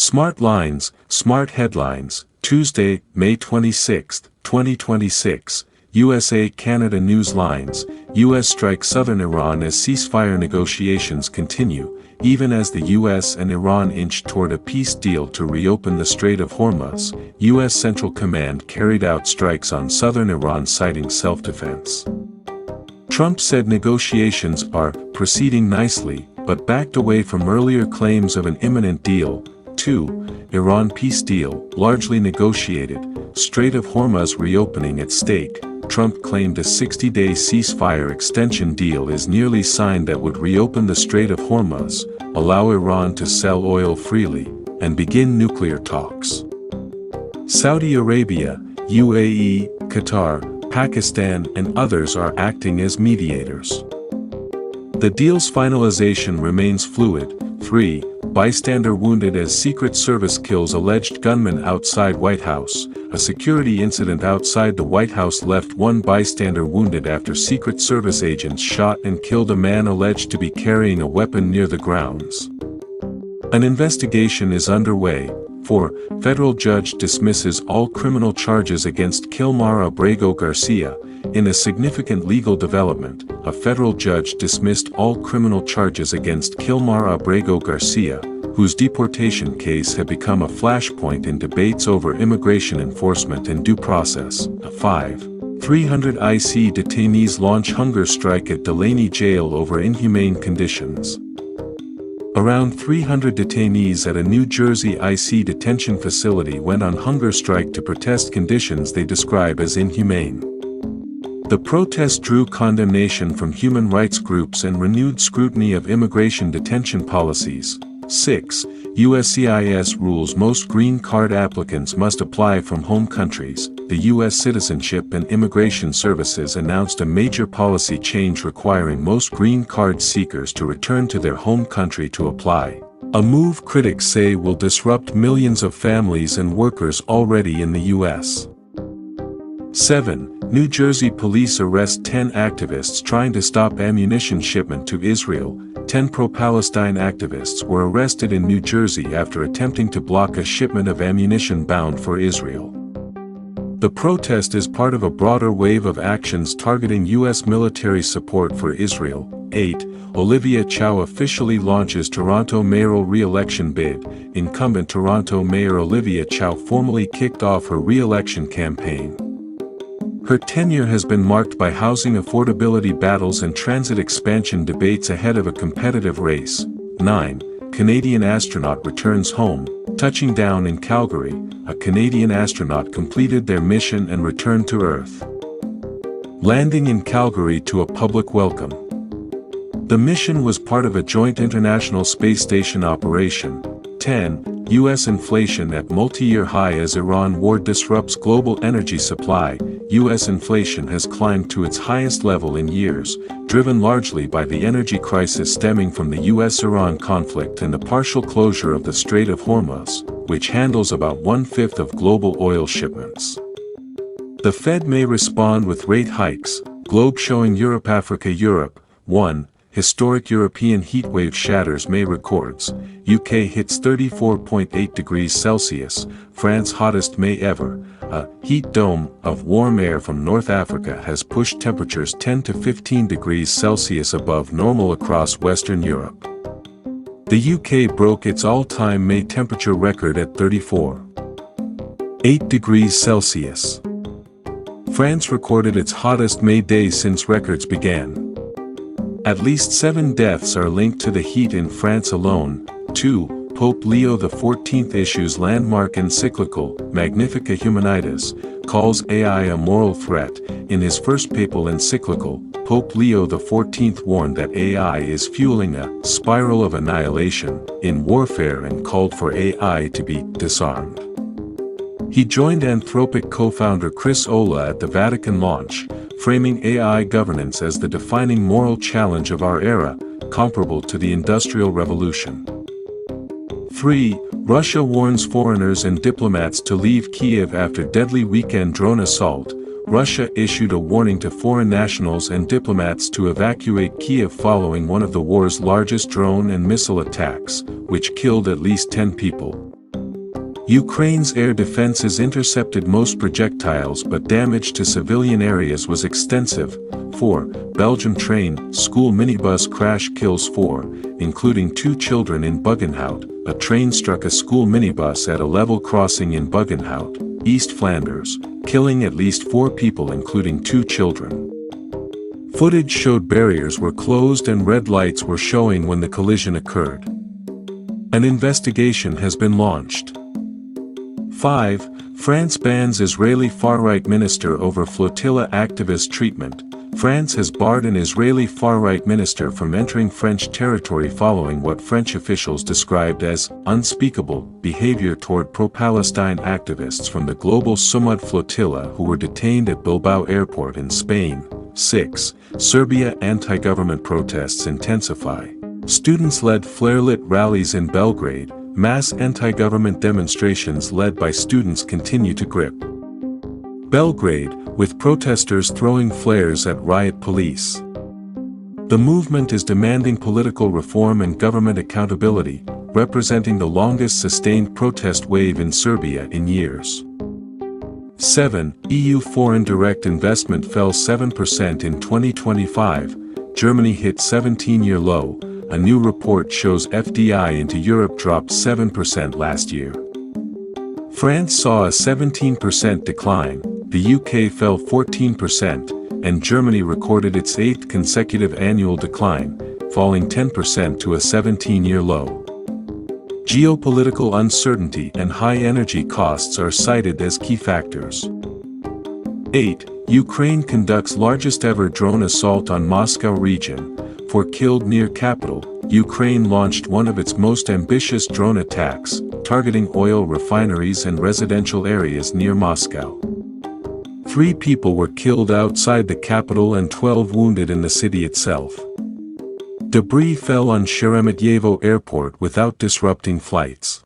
Smart Lines, Smart Headlines, Tuesday, May 26, 2026, USA-Canada News Lines, U.S. strikes southern Iran as ceasefire negotiations continue, even as the U.S. and Iran inch toward a peace deal to reopen the Strait of Hormuz. U.S. Central Command carried out strikes on southern Iran citing self-defense. Trump said negotiations are proceeding nicely, but backed away from earlier claims of an imminent deal. 2. Iran peace deal, largely negotiated, Strait of Hormuz reopening at stake. Trump claimed a 60-day ceasefire extension deal is nearly signed that would reopen the Strait of Hormuz, allow Iran to sell oil freely, and begin nuclear talks. Saudi Arabia, UAE, Qatar, Pakistan and others are acting as mediators. The deal's finalization remains fluid. 3. Bystander wounded as Secret Service kills alleged gunman outside White House. A security incident outside the White House left one bystander wounded after Secret Service agents shot and killed a man alleged to be carrying a weapon near the grounds. An investigation is underway. 4. Federal judge dismisses all criminal charges against Kilmar Abrego Garcia. In a significant legal development, a federal judge dismissed all criminal charges against Kilmar Abrego Garcia, whose deportation case had become a flashpoint in debates over immigration enforcement and due process. 5. 300 IC detainees launch hunger strike at Delaney Jail over inhumane conditions. Around 300 detainees at a New Jersey IC detention facility went on hunger strike to protest conditions they describe as inhumane. The protest drew condemnation from human rights groups and renewed scrutiny of immigration detention policies. 6. USCIS rules most green card applicants must apply from home countries. The U.S. Citizenship and Immigration Services announced a major policy change requiring most green card seekers to return to their home country to apply. A move critics say will disrupt millions of families and workers already in the U.S. 7. New Jersey police arrest 10 activists trying to stop ammunition shipment to Israel. 10 pro-Palestine activists were arrested in New Jersey after attempting to block a shipment of ammunition bound for Israel. The protest is part of a broader wave of actions targeting U.S. military support for Israel. 8. Olivia Chow officially launches Toronto mayoral re-election bid. Incumbent Toronto Mayor Olivia Chow formally kicked off her re-election campaign. Her tenure has been marked by housing affordability battles and transit expansion debates ahead of a competitive race. 9. Canadian astronaut returns home. Touching down in Calgary, a Canadian astronaut completed their mission and returned to Earth, landing in Calgary to a public welcome. The mission was part of a joint International Space Station operation. 10. U.S. inflation at multi-year high as Iran war disrupts global energy supply. U.S. inflation has climbed to its highest level in years, driven largely by the energy crisis stemming from the U.S.-Iran conflict and the partial closure of the Strait of Hormuz, which handles about 1/5 of global oil shipments. The Fed may respond with rate hikes. Globe showing Europe. 1. Historic European heatwave shatters May records. UK hits 34.8 degrees Celsius, France hottest May ever. A heat dome of warm air from North Africa has pushed temperatures 10 to 15 degrees Celsius above normal across Western Europe. The UK broke its all-time May temperature record at 34.8 degrees Celsius. France recorded its hottest May day since records began. At least 7 deaths are linked to the heat in France alone. 2. Pope Leo XIV issues landmark encyclical, Magnificat Humanitas, calls AI a moral threat. In his first papal encyclical, Pope Leo XIV warned that AI is fueling a spiral of annihilation in warfare and called for AI to be disarmed. He joined Anthropic co-founder Chris Olah at the Vatican launch, framing AI governance as the defining moral challenge of our era, comparable to the Industrial Revolution. 3. Russia warns foreigners and diplomats to leave Kyiv after deadly weekend drone assault. Russia issued a warning to foreign nationals and diplomats to evacuate Kyiv following one of the war's largest drone and missile attacks, which killed at least 10 people. Ukraine's air defenses intercepted most projectiles, but damage to civilian areas was extensive. 4. Belgium train, school minibus crash kills 4, including 2 children in Buggenhout. A train struck a school minibus at a level crossing in Buggenhout, East Flanders, killing at least 4 people including 2 children. Footage showed barriers were closed and red lights were showing when the collision occurred. An investigation has been launched. 5. France bans Israeli far-right minister over flotilla activist treatment. France has barred an Israeli far-right minister from entering French territory following what French officials described as unspeakable behavior toward pro-Palestine activists from the global Sumud flotilla who were detained at Bilbao airport in Spain. 6. Serbia anti-government protests intensify. Students led flare-lit rallies in Belgrade. Mass anti-government demonstrations led by students continue to grip Belgrade, with protesters throwing flares at riot police. The movement is demanding political reform and government accountability, representing the longest sustained protest wave in Serbia in years. 7. EU foreign direct investment fell 7% in 2025, Germany hit 17-year low. A new report shows FDI into Europe dropped 7% last year. France saw a 17% decline, the UK fell 14%, and Germany recorded its 8th consecutive annual decline, falling 10% to a 17-year low. Geopolitical uncertainty and high energy costs are cited as key factors. 8. Ukraine conducts largest ever drone assault on Moscow region. 4 killed near capital. Ukraine launched one of its most ambitious drone attacks, targeting oil refineries and residential areas near Moscow. 3 people were killed outside the capital and 12 wounded in the city itself. Debris fell on Sheremetyevo airport without disrupting flights.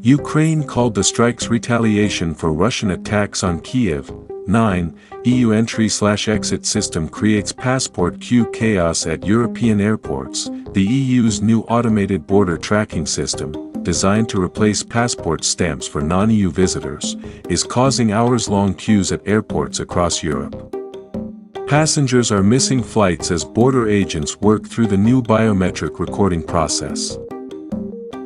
Ukraine called the strikes retaliation for Russian attacks on Kiev. 9. EU entry/exit system creates passport queue chaos at European airports. The EU's new automated border tracking system, designed to replace passport stamps for non-EU visitors, is causing hours-long queues at airports across Europe. Passengers are missing flights as border agents work through the new biometric recording process.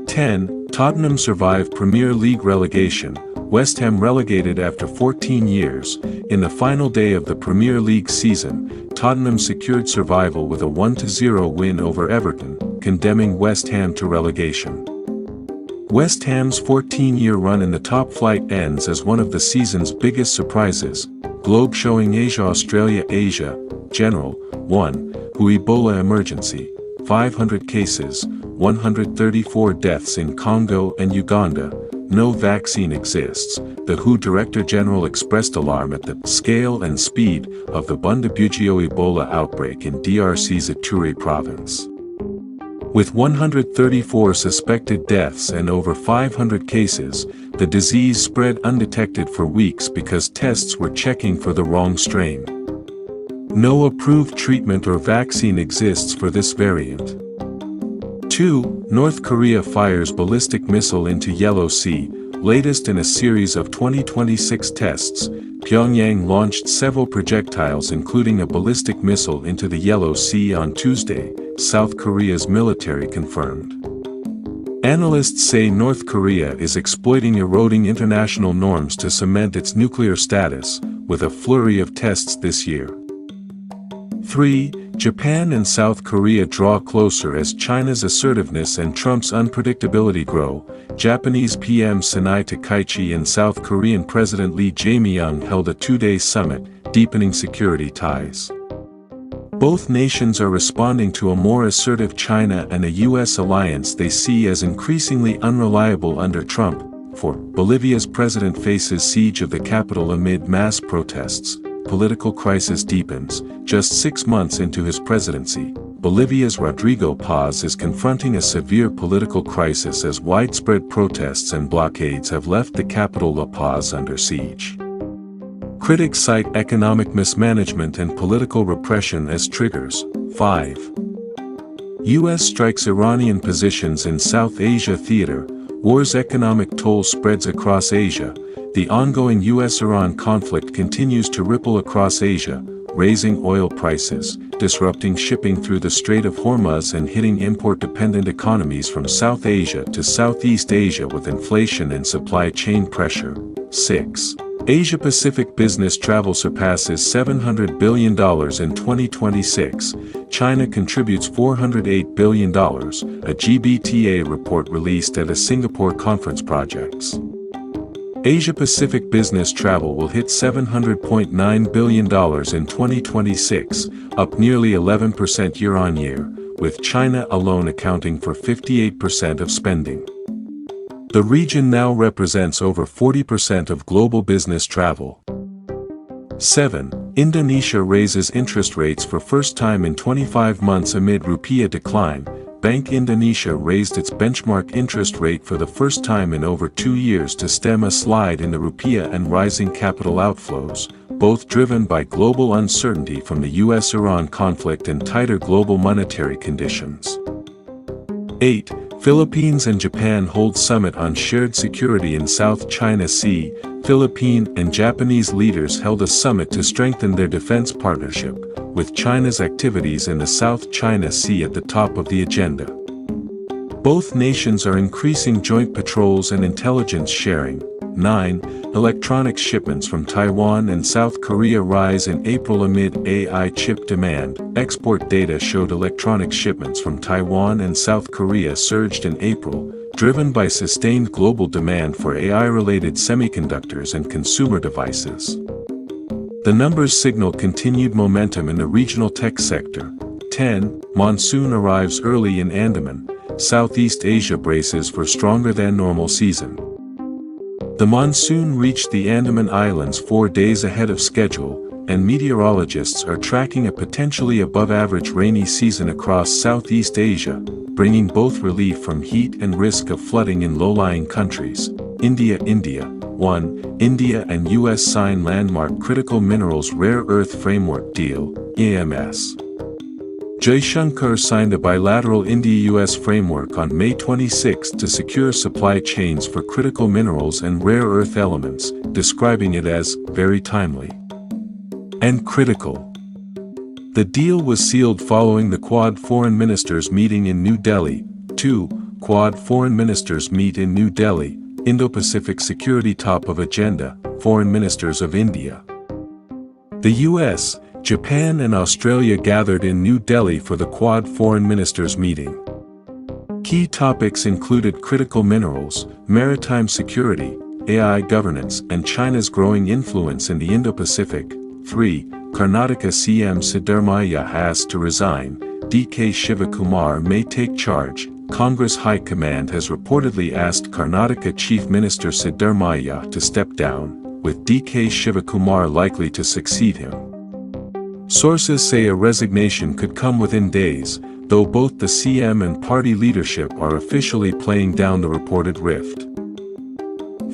10. Tottenham survive Premier League relegation. West Ham relegated after 14 years. In the final day of the Premier League season, Tottenham secured survival with a 1-0 win over Everton, condemning West Ham to relegation. West Ham's 14-year run in the top flight ends as one of the season's biggest surprises. Globe showing Asia General 1. WHO Ebola emergency. 500 cases, 134 deaths in Congo and Uganda. No vaccine exists. The WHO Director General expressed alarm at the scale and speed of the Bundibugyo Ebola outbreak in DRC's Ituri province. With 134 suspected deaths and over 500 cases, the disease spread undetected for weeks because tests were checking for the wrong strain. No approved treatment or vaccine exists for this variant. 2. North Korea fires ballistic missile into Yellow Sea, latest in a series of 2026 tests. Pyongyang launched several projectiles including a ballistic missile into the Yellow Sea on Tuesday, South Korea's military confirmed. Analysts say North Korea is exploiting eroding international norms to cement its nuclear status, with a flurry of tests this year. 3. Japan and South Korea draw closer as China's assertiveness and Trump's unpredictability grow. Japanese PM Sanai Takaichi and South Korean President Lee Jae-myung held a 2-day summit, deepening security ties. Both nations are responding to a more assertive China and a U.S. alliance they see as increasingly unreliable under Trump. 4. Bolivia's president faces siege of the capital amid mass protests. Political crisis deepens. Just 6 months into his presidency, Bolivia's Rodrigo Paz is confronting a severe political crisis as widespread protests and blockades have left the capital La Paz under siege. Critics cite economic mismanagement and political repression as triggers. 5. U.S. strikes Iranian positions in South Asia theater. War's economic toll spreads across Asia. The ongoing US-Iran conflict continues to ripple across Asia, raising oil prices, disrupting shipping through the Strait of Hormuz and hitting import-dependent economies from South Asia to Southeast Asia with inflation and supply chain pressure. 6. Asia-Pacific business travel surpasses $700 billion in 2026. China contributes $408 billion, a GBTA report released at a Singapore conference projects. Asia-Pacific business travel will hit $700.9 billion in 2026, up nearly 11% year-on-year, with China alone accounting for 58% of spending. The region now represents over 40% of global business travel. 7. Indonesia raises interest rates for first time in 25 months amid rupiah decline. Bank Indonesia raised its benchmark interest rate for the first time in over 2 years to stem a slide in the rupiah and rising capital outflows, both driven by global uncertainty from the US-Iran conflict and tighter global monetary conditions. 8. Philippines and Japan hold summit on shared security in South China Sea. Philippine and Japanese leaders held a summit to strengthen their defense partnership, with China's activities in the South China Sea at the top of the agenda. Both nations are increasing joint patrols and intelligence sharing. 9. Electronics shipments from Taiwan and South Korea rise in April amid AI chip demand. Export data showed electronics shipments from Taiwan and South Korea surged in April, driven by sustained global demand for AI-related semiconductors and consumer devices. The numbers signal continued momentum in the regional tech sector. 10. Monsoon arrives early in Andaman. Southeast Asia braces for stronger than normal season. The monsoon reached the Andaman Islands 4 days ahead of schedule, and meteorologists are tracking a potentially above-average rainy season across Southeast Asia, bringing both relief from heat and risk of flooding in low-lying countries. India 1. India and US sign landmark critical minerals rare earth framework deal, EMS. Jaishankar signed a bilateral India-US framework on May 26 to secure supply chains for critical minerals and rare earth elements, describing it as very timely and critical. The deal was sealed following the Quad foreign ministers meeting in New Delhi. 2. Quad foreign ministers meet in New Delhi. Indo-Pacific security top of agenda, foreign ministers of India. The US, Japan and Australia gathered in New Delhi for the Quad foreign ministers meeting. Key topics included critical minerals, maritime security, AI governance and China's growing influence in the Indo-Pacific. 3. Karnataka CM Siddaramaiah asked to resign. DK Shivakumar may take charge. Congress High Command has reportedly asked Karnataka Chief Minister Siddaramaiah to step down, with DK Shivakumar likely to succeed him. Sources say a resignation could come within days, though both the CM and party leadership are officially playing down the reported rift.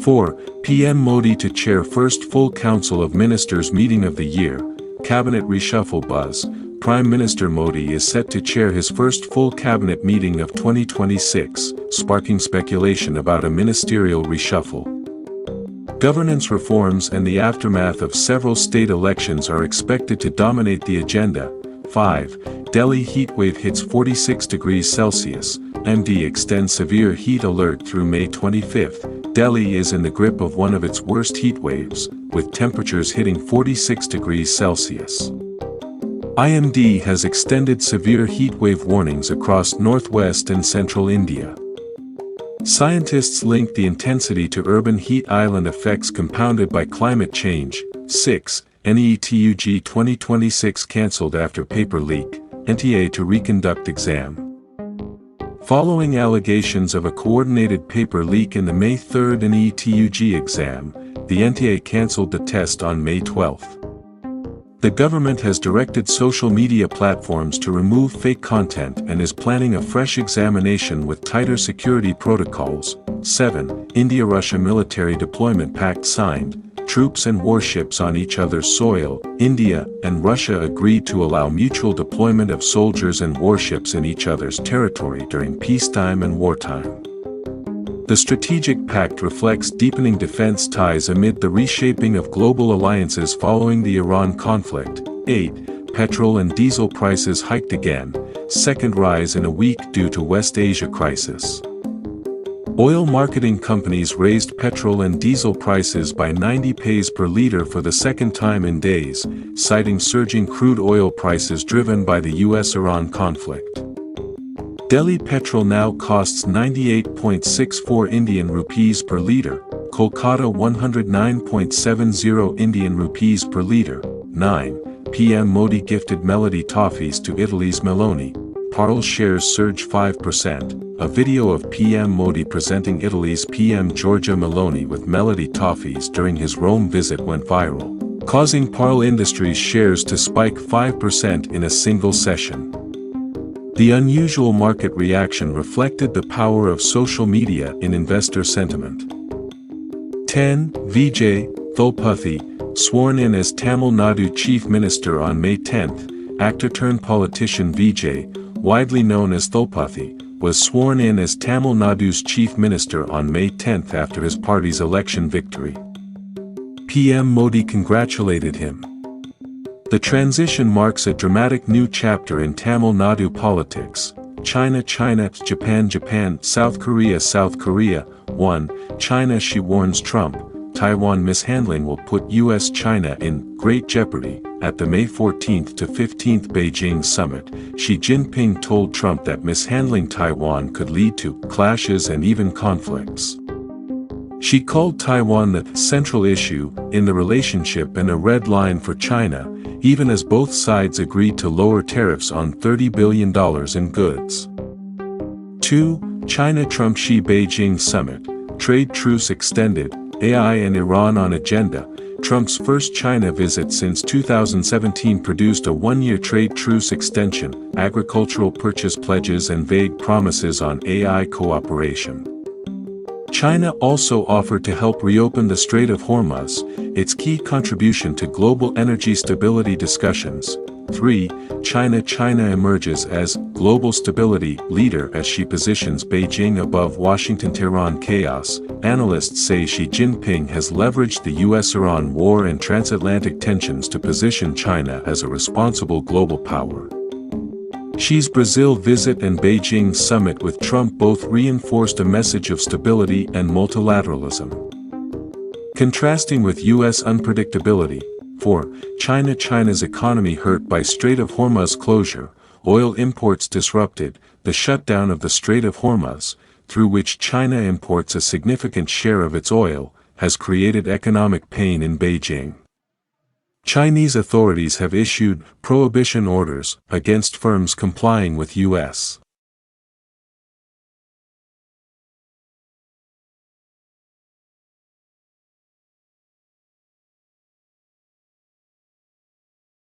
4. PM Modi to chair first full Council of Ministers meeting of the year. Cabinet reshuffle buzz. Prime Minister Modi is set to chair his first full cabinet meeting of 2026, sparking speculation about a ministerial reshuffle. Governance reforms and the aftermath of several state elections are expected to dominate the agenda. 5. Delhi heatwave hits 46 degrees Celsius. MD extends severe heat alert through May 25. Delhi is in the grip of one of its worst heat waves, with temperatures hitting 46 degrees Celsius. IMD has extended severe heatwave warnings across northwest and central India. Scientists link the intensity to urban heat island effects compounded by climate change. 6. NETUG 2026 cancelled after paper leak, NTA to reconduct exam. Following allegations of a coordinated paper leak in the May 3 NETUG exam, the NTA cancelled the test on May 12. The government has directed social media platforms to remove fake content and is planning a fresh examination with tighter security protocols. 7. India-Russia military deployment pact signed. Troops and warships on each other's soil. India and Russia agreed to allow mutual deployment of soldiers and warships in each other's territory during peacetime and wartime. The strategic pact reflects deepening defense ties amid the reshaping of global alliances following the Iran conflict. 8. Petrol and diesel prices hiked again, second rise in a week due to West Asia crisis. Oil marketing companies raised petrol and diesel prices by 90 paise per liter for the second time in days, citing surging crude oil prices driven by the US-Iran conflict. Delhi petrol now costs 98.64 Indian rupees per liter, Kolkata 109.70 Indian rupees per liter. 9. PM Modi gifted Melody toffees to Italy's Meloni. Parle shares surge 5%. A video of PM Modi presenting Italy's PM Giorgia Meloni with Melody toffees during his Rome visit went viral, causing Parle Industries shares to spike 5% in a single session. The unusual market reaction reflected the power of social media in investor sentiment. 10. Vijay Thulpathy, sworn in as Tamil Nadu Chief Minister on May 10. Actor-turned-politician Vijay, widely known as Thulpathy, was sworn in as Tamil Nadu's Chief Minister on May 10 after his party's election victory. PM Modi congratulated him. The transition marks a dramatic new chapter in Tamil Nadu politics. China, Japan, South Korea. 1. China. She warns Trump, Taiwan mishandling will put US-China in great jeopardy. At the May 14 to 15 Beijing summit, Xi Jinping told Trump that mishandling Taiwan could lead to clashes and even conflicts. She called Taiwan the central issue in the relationship and a red line for China, even as both sides agreed to lower tariffs on $30 billion in goods. 2. China-Trump-Xi Beijing summit, trade truce extended, AI and Iran on agenda. Trump's first China visit since 2017 produced a one-year trade truce extension, agricultural purchase pledges and vague promises on AI cooperation. China also offered to help reopen the Strait of Hormuz, its key contribution to global energy stability discussions. 3. China emerges as global stability leader as she positions Beijing above Washington-Tehran chaos. Analysts say Xi Jinping has leveraged the US-Iran war and transatlantic tensions to position China as a responsible global power. Xi's Brazil visit and Beijing summit with Trump both reinforced a message of stability and multilateralism. Contrasting with US unpredictability. 4. China's economy hurt by Strait of Hormuz closure, oil imports disrupted. The shutdown of the Strait of Hormuz, through which China imports a significant share of its oil, has created economic pain in Beijing. Chinese authorities have issued prohibition orders against firms complying with U.S.